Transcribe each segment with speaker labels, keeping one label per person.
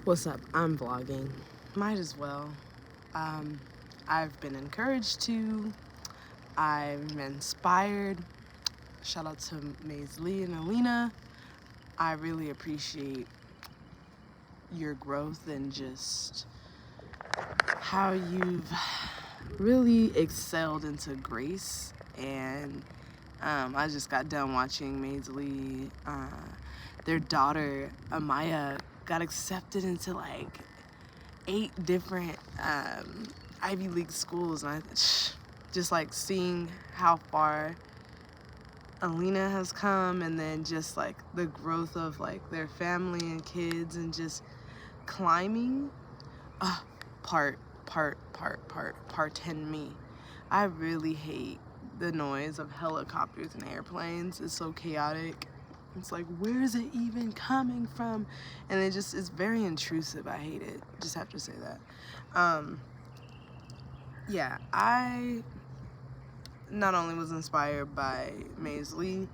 Speaker 1: What's up? I'm vlogging. Might as well. Um, I've been encouraged to. I'm inspired. Shout out to Maze Lee and Alina. I really appreciate your growth and just how you've really excelled into grace. And I just got done watching Maze Lee. Their daughter, Amaya, got accepted into like 8 different Ivy League schools, and just like seeing how far Alina has come, and then just like the growth of like their family and kids, and just climbing. Part 10 me. I really hate the noise of helicopters and airplanes. It's so chaotic. It's like, where is it even coming from? And it's very intrusive. I hate it. Just have to say that. Yeah, I not only was inspired by Maze Lee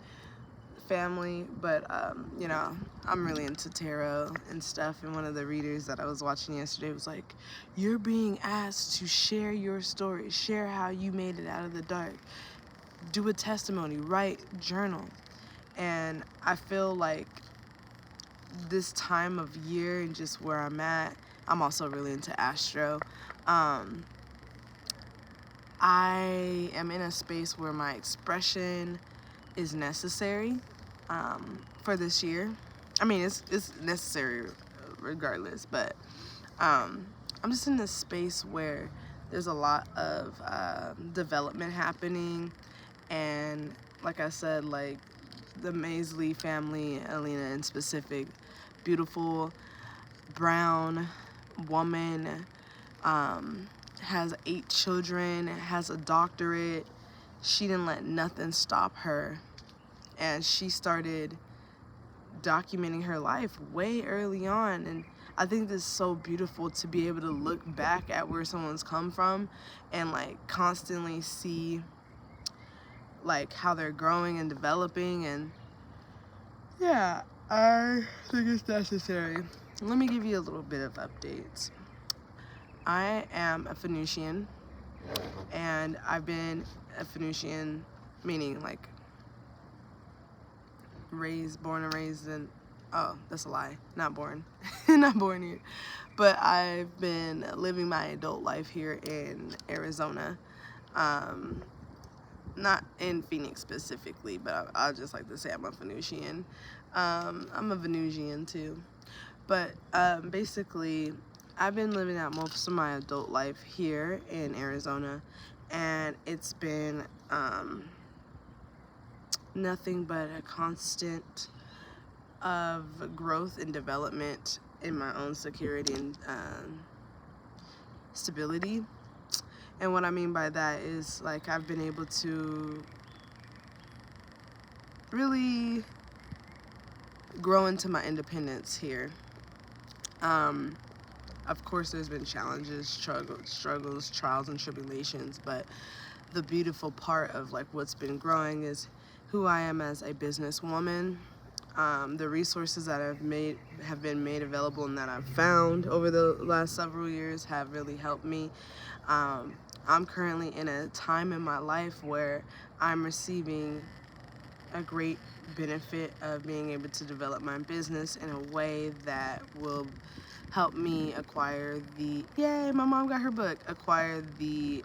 Speaker 1: family, but I'm really into tarot and stuff, and one of the readers that I was watching yesterday was like, you're being asked to share your story, share how you made it out of the dark, do a testimony, write, journal. And I feel like this time of year and just where I'm at, I'm also really into astro. I am in a space where my expression is necessary for this year. I mean, it's necessary regardless, but I'm just in this space where there's a lot of development happening. And like I said, like the Maze Lee family, Alina in specific, beautiful brown woman, has 8 children, has a doctorate. She didn't let nothing stop her, and she started documenting her life way early on. And I think this is so beautiful to be able to look back at where someone's come from and like constantly see like how they're growing and developing. And yeah, I think it's necessary. Let me give you a little bit of updates. I am a Phoenician, and I've been a Phoenician, meaning like born and raised in, oh, that's a lie, not born, not born here, but I've been living my adult life here in Arizona, not in Phoenix specifically, but I just like to say I'm a Venusian. I'm a Venusian too, but basically I've been living out most of my adult life here in Arizona, and it's been nothing but a constant of growth and development in my own security and stability. And what I mean by that is like I've been able to really grow into my independence here. Of course, there's been challenges, struggles, trials, and tribulations, but the beautiful part of like what's been growing is who I am as a businesswoman. The resources that have been made available and that I've found over the last several years have really helped me. I'm currently in a time in my life where I'm receiving a great benefit of being able to develop my business in a way that will help me acquire my mom got her book, acquire the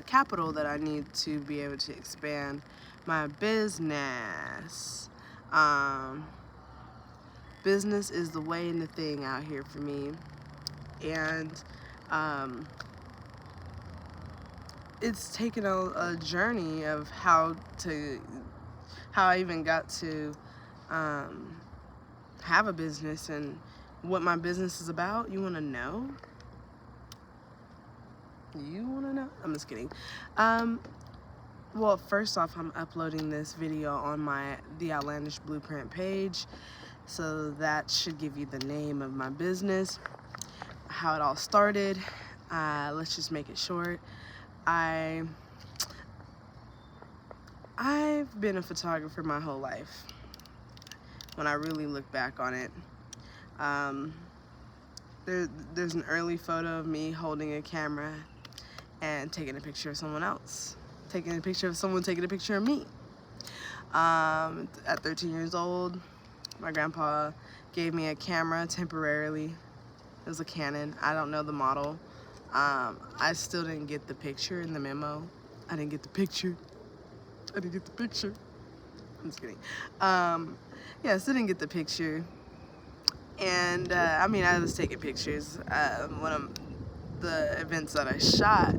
Speaker 1: capital that I need to be able to expand my business. Business is the way and the thing out here for me. And it's taken a journey of how I even got to have a business and what my business is about. You want to know? I'm just kidding. Well, first off, I'm uploading this video on the Outlandish Blueprint page, so that should give you the name of my business, how it all started. Let's just make it short. I've been a photographer my whole life. When I really look back on it, there's an early photo of me holding a camera and taking a picture of someone else, taking a picture of someone taking a picture of me. At 13 years old, my grandpa gave me a camera temporarily. It was a Canon. I don't know the model. I still didn't get the picture in the memo. I didn't get the picture. I didn't get the picture. I'm just kidding. Yeah, still didn't get the picture. And I mean, I was taking pictures. One of the events that I shot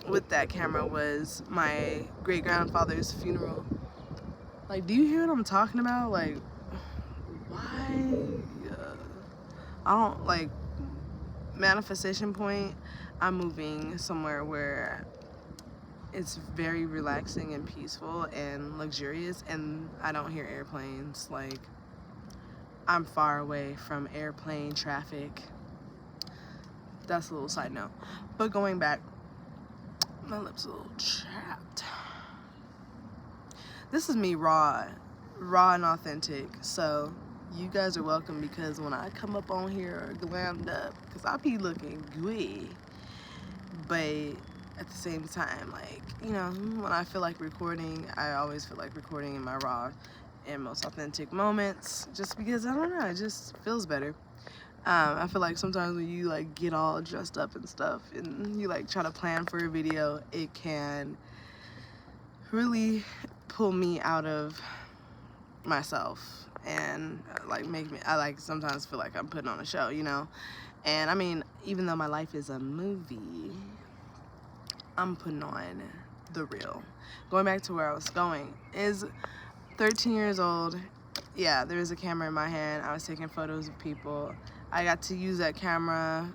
Speaker 1: with that camera was my great grandfather's funeral. Like, do you hear what I'm talking about? Like, why? I don't like manifestation point. I'm moving somewhere where it's very relaxing and peaceful and luxurious, and I don't hear airplanes. Like, I'm far away from airplane traffic. That's a little side note. But going back, my lips a little chapped. This is me raw and authentic. So you guys are welcome, because when I come up on here glammed up, because I be looking good, but at the same time, like, you know, when I feel like recording, I always feel like recording in my raw and most authentic moments, just because, I don't know, it just feels better. I feel like sometimes when you like get all dressed up and stuff and you like try to plan for a video, it can really pull me out of myself and like make me, I like sometimes feel like I'm putting on a show, you know? And I mean, even though my life is a movie, I'm putting on the real. Going back to where I was going, is 13 years old. Yeah, there was a camera in my hand. I was taking photos of people. I got to use that camera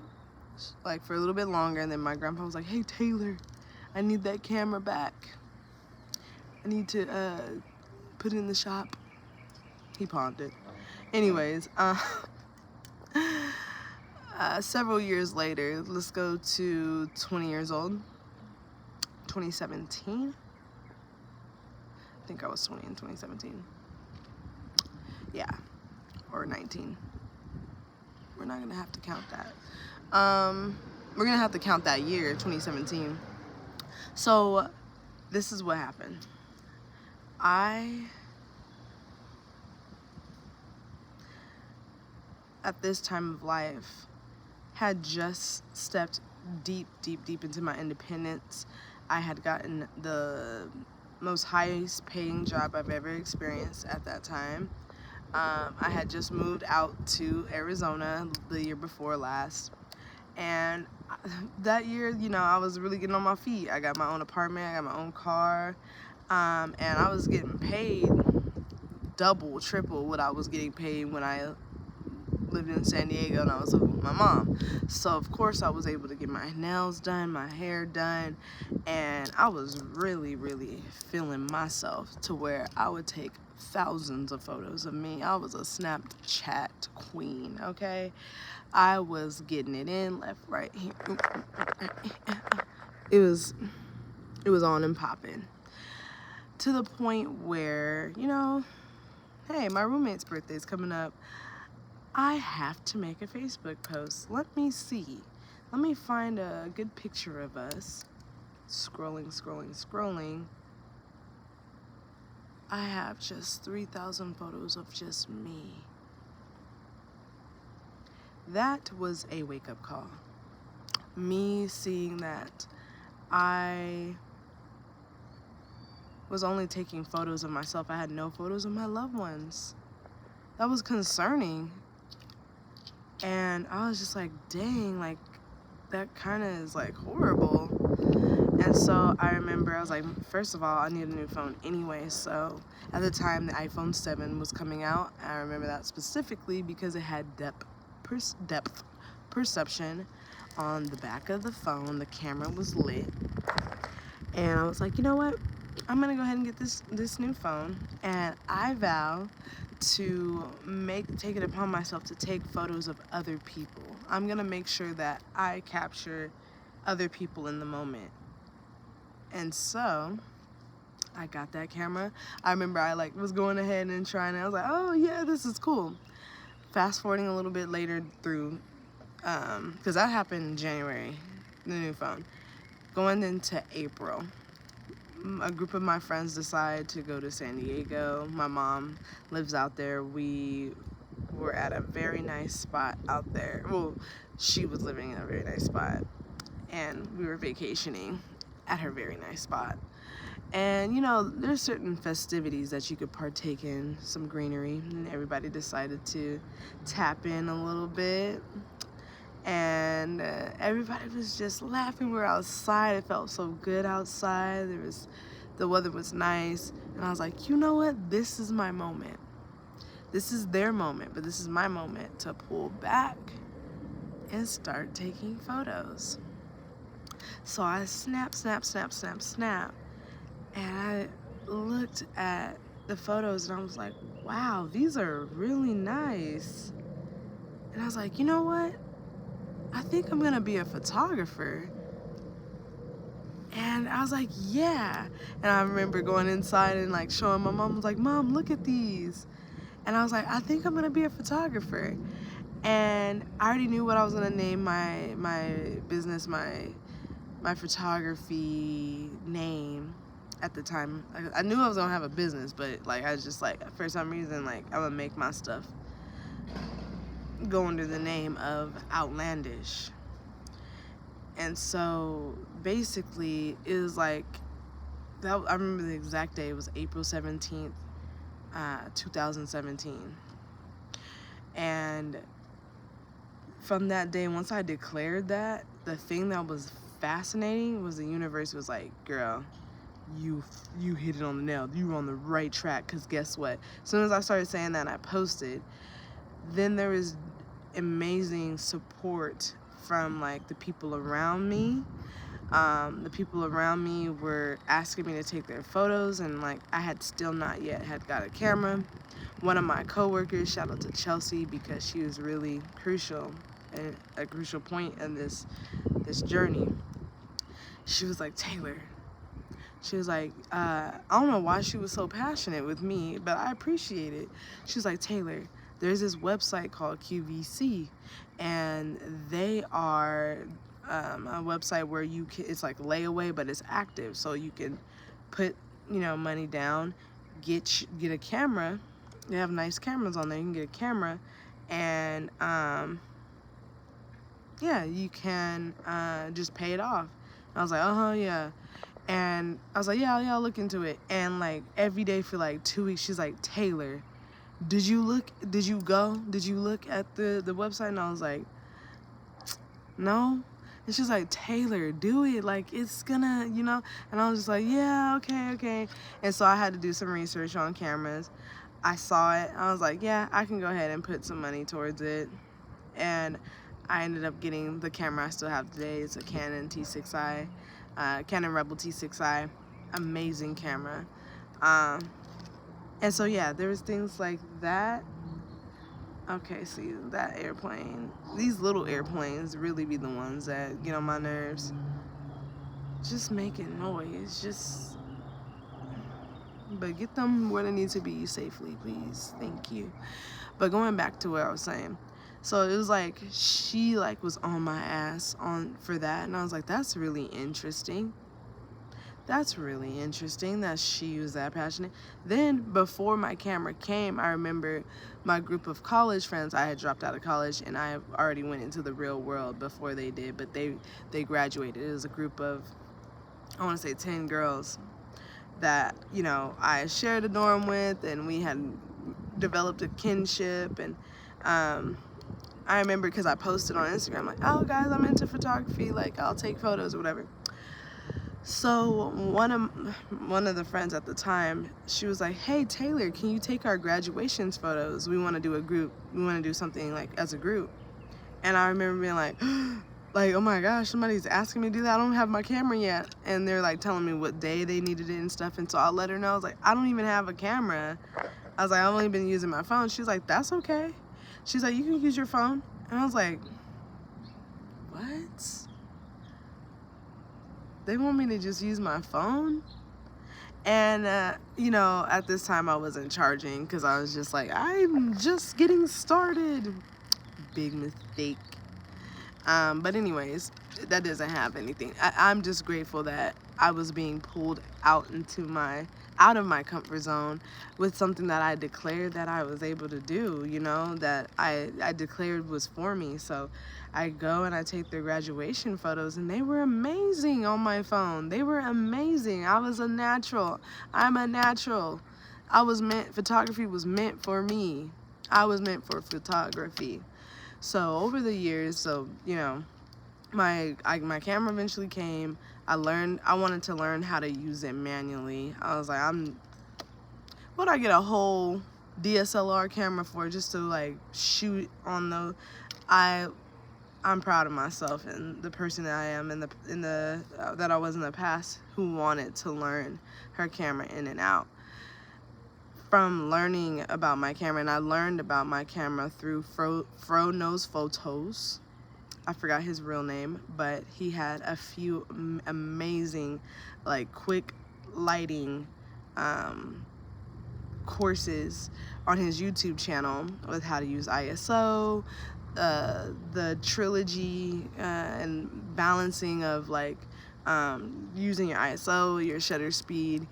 Speaker 1: like for a little bit longer, and then my grandpa was like, "Hey Taylor, I need that camera back. I need to put it in the shop." He pawned it. Anyways, several years later, let's go to 20 years old. 2017. I think I was 20 in 2017. Yeah, or 19. We're not gonna have to count that. We're gonna have to count that year, 2017. So this is what happened. At this time of life, had just stepped deep into my independence. I had gotten the most highest paying job I've ever experienced at that time. I had just moved out to Arizona the year before last, and that year, you know, I was really getting on my feet. I got my own apartment, I got my own car, and I was getting paid double, triple what I was getting paid when I lived in San Diego and I was living with my mom. So of course I was able to get my nails done, my hair done, and I was really feeling myself to where I would take thousands of photos of me. I was a Snapchat queen, okay? I was getting it in left, right, here. It was on and popping, to the point where, you know, hey, my roommate's birthday's coming up. I have to make a Facebook post. Let me see. Let me find a good picture of us. Scrolling. I have just 3,000 photos of just me. That was a wake-up call. Me seeing that I was only taking photos of myself. I had no photos of my loved ones. That was concerning. And I was just like, dang, like, that kind of is like horrible. And so I remember I was like, first of all, I need a new phone anyway. So at the time, the iPhone 7 was coming out. I remember that specifically because it had depth perception on the back of the phone. The camera was lit. And I was like, you know what? I'm gonna go ahead and get this new phone, and I vow to take it upon myself to take photos of other people. I'm gonna make sure that I capture other people in the moment. And so I got that camera. I remember I like was going ahead and trying, I was like, oh yeah, this is cool. fast forwarding a little bit later through, because that happened in January, the new phone. Going into April, a group of my friends decided to go to San Diego. My mom lives out there. We were at a very nice spot out there. Well, she was living in a very nice spot, and we were vacationing at her very nice spot. And you know, there's certain festivities that you could partake in, some greenery, and everybody decided to tap in a little bit. And everybody was just laughing. We were outside. It felt so good outside. The weather was nice, and I was like, you know what? This is my moment. This is their moment, but this is my moment to pull back and start taking photos. So I snap, and I looked at the photos and I was like, wow, these are really nice. And I was like, you know what? I think I'm gonna be a photographer. And I was like, yeah. And I remember going inside and like showing my mom. I was like, Mom, look at these. And I was like, I think I'm gonna be a photographer. And I already knew what I was gonna name my business, my photography name at the time. I knew I was gonna have a business, but like I was just like, for some reason, like I'm gonna make my stuff go under the name of Outlandish. And so basically it was like that. I remember the exact day. It was April 17th, 2017. And from that day, once I declared that, the thing that was fascinating was the universe was like, girl, you hit it on the nail. You were on the right track. Because guess what? As soon as I started saying that, I posted. Then there was amazing support from like the people around me. The people around me were asking me to take their photos, and like I had still not yet had got a camera. One of my coworkers, shout out to Chelsea, because she was really crucial at a crucial point in this journey. She was like, Taylor. She was like, I don't know why she was so passionate with me, but I appreciate it. She was like, Taylor, there's this website called QVC, and they are a website where you can, it's like layaway, but it's active, so you can put, you know, money down, get a camera. They have nice cameras on there. You can get a camera, and yeah, you can just pay it off. And I was like, yeah. And I was like, yeah, I'll look into it. And like every day for like 2 weeks, she's like, Taylor, did you look at the website? And I was like, no. And she's like, Taylor, do it. Like, it's gonna, you know. And I was just like, yeah, okay. And so I had to do some research on cameras. I saw it. I was like, yeah, I can go ahead and put some money towards it. And I ended up getting the camera I still have today. It's a Canon T6i, Canon Rebel T6i. Amazing camera. And so yeah, there was things like that. Okay, see, that airplane, these little airplanes really be the ones that get on my nerves. Just making noise, but get them where they need to be safely, please. Thank you. But going back to what I was saying, so it was like she like was on my ass for that, and I was like, that's really interesting. That's really interesting that she was that passionate. Then before my camera came, I remember my group of college friends. I had dropped out of college and I already went into the real world before they did, but they graduated. It was a group of, I want to say 10 girls that, you know, I shared a dorm with, and we had developed a kinship. And I remember because I posted on Instagram like, oh guys, I'm into photography, like I'll take photos or whatever. So one of the friends at the time, she was like, hey Taylor, can you take our graduations photos? We want to do a group. We want to do something like as a group. And I remember being like, oh my gosh, somebody's asking me to do that. I don't have my camera yet. And they're like telling me what day they needed it and stuff. And so I let her know. I was like, I don't even have a camera. I was like, I've only been using my phone. She's like, that's okay. She's like, you can use your phone. And I was like, what? They want me to just use my phone? And, you know, at this time I wasn't charging because I was just like, I'm just getting started. Big mistake. But anyways, that doesn't have anything. I'm just grateful that I was being pulled out of my comfort zone with something that I declared that I was able to do, you know, that I declared was for me. So I go and I take their graduation photos, and they were amazing on my phone. They were amazing. I was a natural. I'm a natural. Photography was meant for me. I was meant for photography. So over the years, you know, my camera eventually came. I wanted to learn how to use it manually. I was like, what I get a whole DSLR camera for, just to like shoot on the, I'm proud of myself and the person that I am that I was in the past, who wanted to learn her camera in and out. From learning about my camera, and I learned about my camera through Fro Knows Photos. I forgot his real name, but he had a few amazing, like, quick lighting courses on his YouTube channel with how to use ISO, the trilogy, and balancing of like using your ISO, your shutter speed,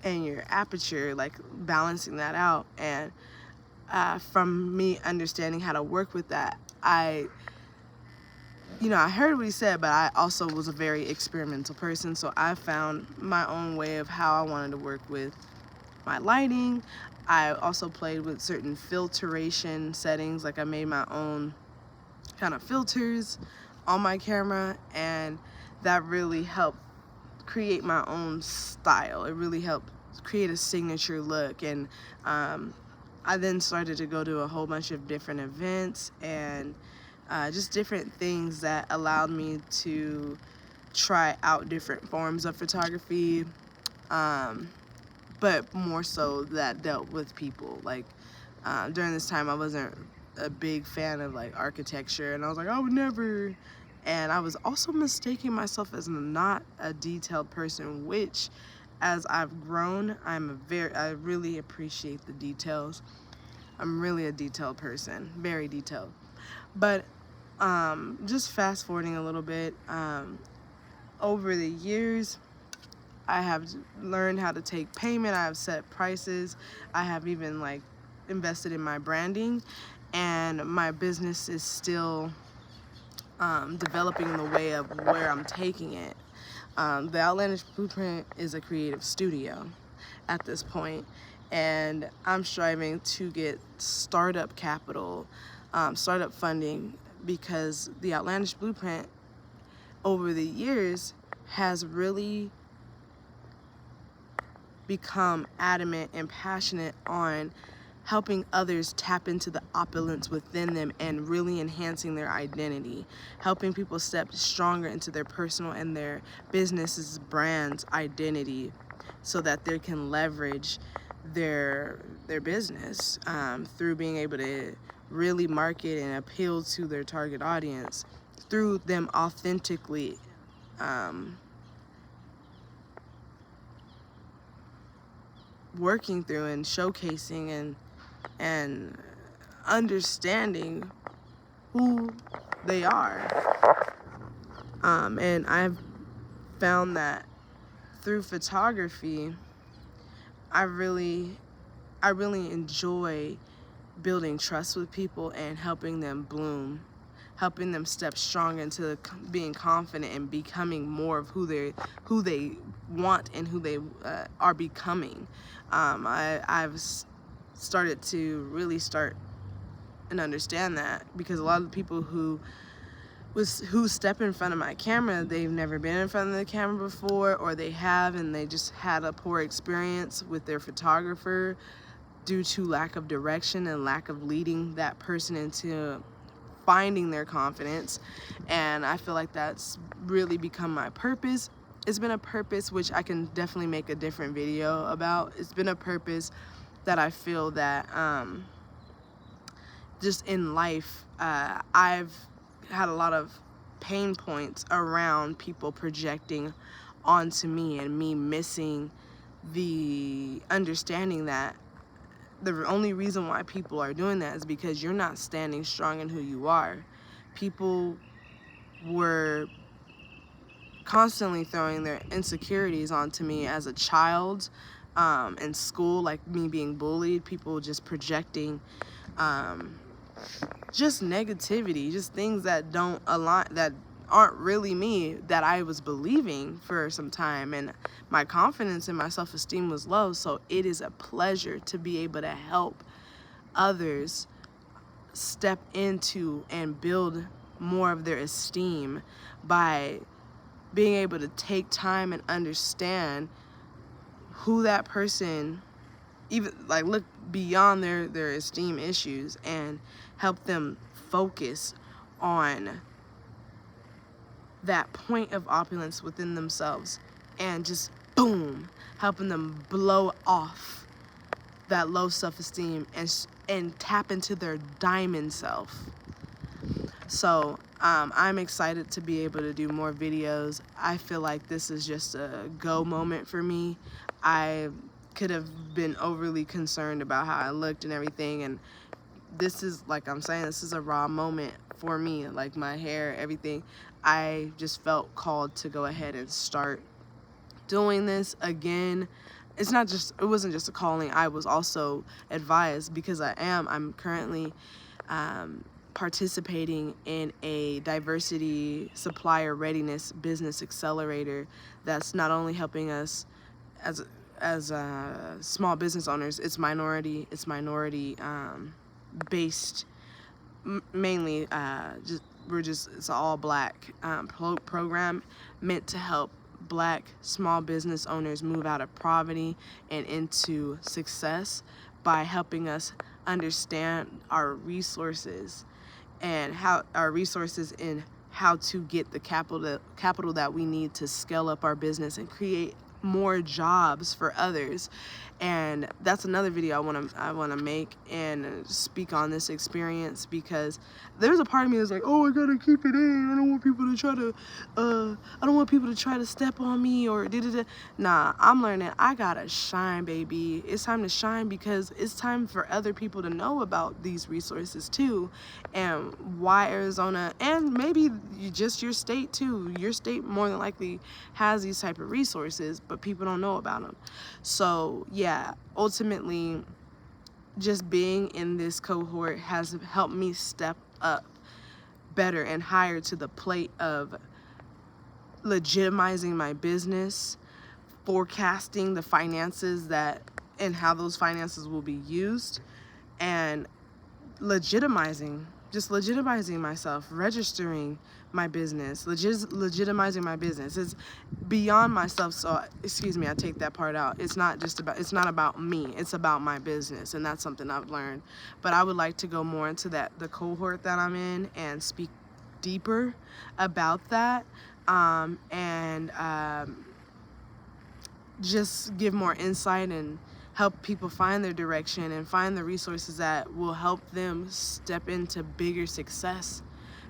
Speaker 1: and your aperture, like balancing that out. And from me understanding how to work with that, I heard what he said, but I also was a very experimental person, so I found my own way of how I wanted to work with my lighting. I also played with certain filtration settings, like I made my own kind of filters on my camera, and that really helped create my own style. It really helped create a signature look. And I then started to go to a whole bunch of different events and just different things that allowed me to try out different forms of photography, but more so that dealt with people. Like during this time, I wasn't a big fan of like architecture, and I was like, I would never. And I was also mistaking myself as not a detailed person, which, as I've grown, I really appreciate the details. I'm really a detailed person, very detailed. But just fast forwarding a little bit, over the years, I have learned how to take payment. I have set prices. I have even like invested in my branding, and my business is still developing the way of where I'm taking it. The Outlandish Blueprint is a creative studio at this point, and I'm striving to get startup capital, startup funding, because the Outlandish Blueprint over the years has really become adamant and passionate on helping others tap into the opulence within them and really enhancing their identity, helping people step stronger into their personal and their business's brand's identity, so that they can leverage their business through being able to really market and appeal to their target audience through them authentically working through and showcasing and understanding who they are. And I've found that through photography, I really enjoy building trust with people and helping them bloom, helping them step strong into being confident and becoming more of who they want and who they are becoming. I've started to really start and understand that, because a lot of the people who step in front of my camera, they've never been in front of the camera before, or they have and they just had a poor experience with their photographer due to lack of direction and lack of leading that person into finding their confidence. And I feel like that's really become my purpose. It's been a purpose which I can definitely make a different video about. It's been a purpose that I feel that just in life, I've had a lot of pain points around people projecting onto me and me missing the understanding that the only reason why people are doing that is because you're not standing strong in who you are. People were constantly throwing their insecurities onto me as a child, in school, like me being bullied, people just projecting just negativity, just things that don't align, that aren't really me, that I was believing for some time, and my confidence and my self-esteem was low. So it is a pleasure to be able to help others step into and build more of their esteem by being able to take time and understand who that person, even like look beyond their esteem issues and help them focus on that point of opulence within themselves, and just boom, helping them blow off that low self-esteem and tap into their diamond self. So I'm excited to be able to do more videos. I feel like this is just a go moment for me. I could have been overly concerned about how I looked and everything, and this is, like I'm saying, this is a raw moment for me, like my hair, everything. I just felt called to go ahead and start doing this again. It wasn't just a calling. I was also advised, because I'm currently participating in a diversity supplier readiness business accelerator that's not only helping us as small business owners. It's minority based, mainly it's all black program meant to help black small business owners move out of poverty and into success by helping us understand our resources and how to get the capital that we need to scale up our business and create more jobs for others. And that's another video I want to make and speak on this experience, because there's a part of me that's like, oh, I gotta keep it in. I don't want people to try to step on me or da-da-da. Nah, I'm learning I gotta shine, baby. It's time to shine, because it's time for other people to know about these resources too, and why Arizona, and maybe just your state too. Your state more than likely has these type of resources, but people don't know about them. So yeah, ultimately, just being in this cohort has helped me step up better and higher to the plate of legitimizing my business, forecasting the finances and how those finances will be used, and legitimizing myself, registering my business, legitimizing my business. It's beyond myself. So excuse me, I take that part out. It's not about me, it's about my business, and that's something I've learned. But I would like to go more into the cohort that I'm in and speak deeper about that, and just give more insight and help people find their direction and find the resources that will help them step into bigger success.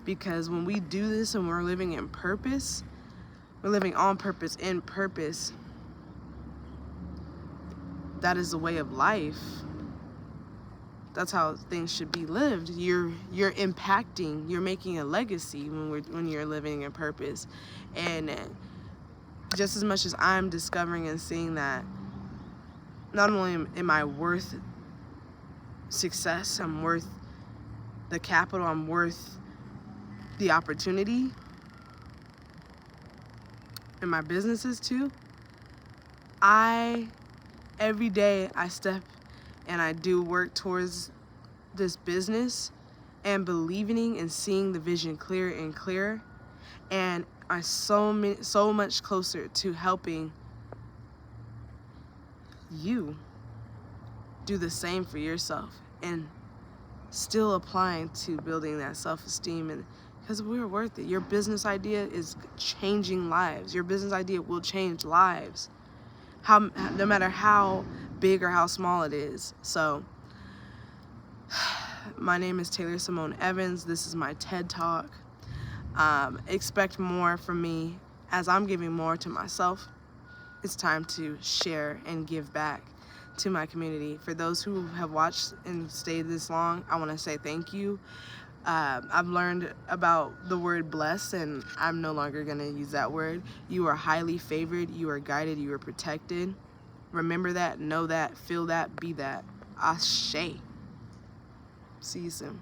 Speaker 1: Because when we do this and we're living in purpose, we're living on purpose, in purpose, that is the way of life. That's how things should be lived. You're impacting, you're making a legacy when you're living in purpose. And just as much as I'm discovering and seeing that not only am I worth success, I'm worth the capital, I'm worth the opportunity, and my businesses too. Every day I step and I do work towards this business and believing and seeing the vision clearer and clearer, and I'm so much closer to helping you do the same for yourself, and still applying to building that self-esteem, and because we're worth it. Your business idea is changing lives. Your business idea will change lives, no matter how big or how small it is. So my name is Taylor Simone Evans. This is my TED Talk. Expect more from me as I'm giving more to myself it's time to share and give back to my community. For those who have watched and stayed this long, I want to say thank you. I've learned about the word blessed, and I'm no longer going to use that word. You are highly favored, you are guided, you are protected. Remember that, know that, feel that, be that. Ashe. See you soon.